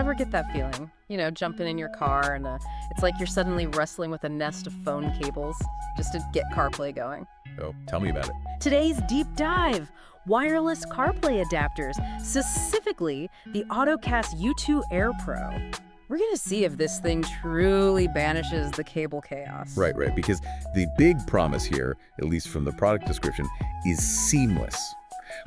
Ever get that feeling? Jumping in your car and it's like you're suddenly wrestling with a nest of phone cables just to get CarPlay going. Oh, tell me about it. Today's deep dive, wireless CarPlay adapters, specifically the Ottocast U2 Pro. We're going to see if this thing truly banishes the cable chaos. Right, because the big promise here, at least from the product description, is seamless.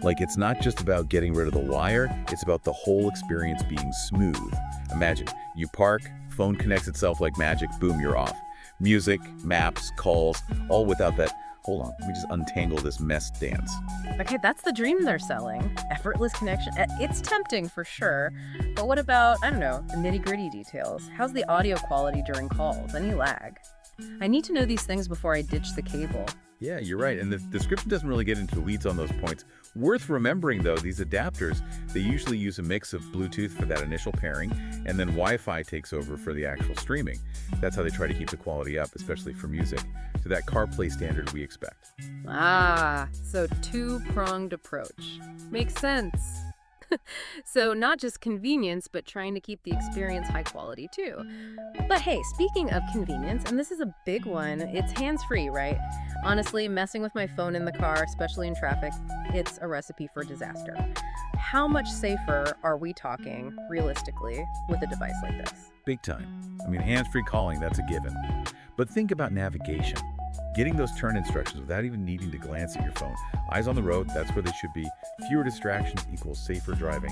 Like, it's not just about getting rid of the wire, it's about the whole experience being smooth. Imagine, you park, phone connects itself like magic, boom, you're off. Music, maps, calls, all without that, hold on, let me just untangle this mess dance. Okay, that's the dream they're selling. Effortless connection. It's tempting for sure. But what about, I don't know, the nitty-gritty details? How's the audio quality during calls? Any lag? I need to know these things before I ditch the cable. Yeah, you're right. And the description doesn't really get into the weeds on those points. Worth remembering, though, these adapters, they usually use a mix of Bluetooth for that initial pairing, and then Wi-Fi takes over for the actual streaming. That's how they try to keep the quality up, especially for music, to that CarPlay standard we expect. Ah, so two-pronged approach. Makes sense. So not just convenience, but trying to keep the experience high quality too. But hey, speaking of convenience, and this is a big one, it's hands-free, right? Honestly, messing with my phone in the car, especially in traffic, it's a recipe for disaster. How much safer are we talking, realistically, with a device like this? Big time. I mean, hands-free calling, that's a given. But think about navigation. Getting those turn instructions without even needing to glance at your phone. Eyes on the road, that's where they should be. Fewer distractions equals safer driving.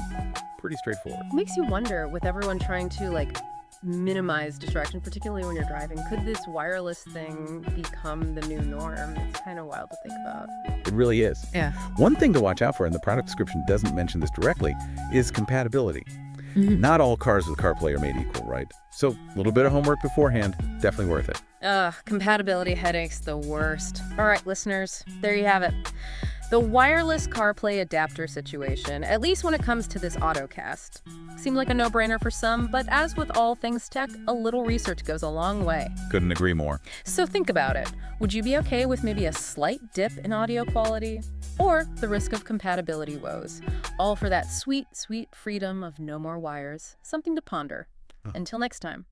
Pretty straightforward. Makes you wonder, with everyone trying to, minimize distraction, particularly when you're driving, could this wireless thing become the new norm? It's kind of wild to think about. It really is. Yeah. One thing to watch out for, and the product description doesn't mention this directly, is compatibility. Not all cars with CarPlay are made equal, right? So a little bit of homework beforehand, definitely worth it. Compatibility headaches, the worst. All right, listeners, there you have it. The wireless CarPlay adapter situation, at least when it comes to this Ottocast. Seemed like a no-brainer for some, but as with all things tech, a little research goes a long way. Couldn't agree more. So think about it. Would you be okay with maybe a slight dip in audio quality? Or the risk of compatibility woes? All for that sweet, sweet freedom of no more wires. Something to ponder. Until next time.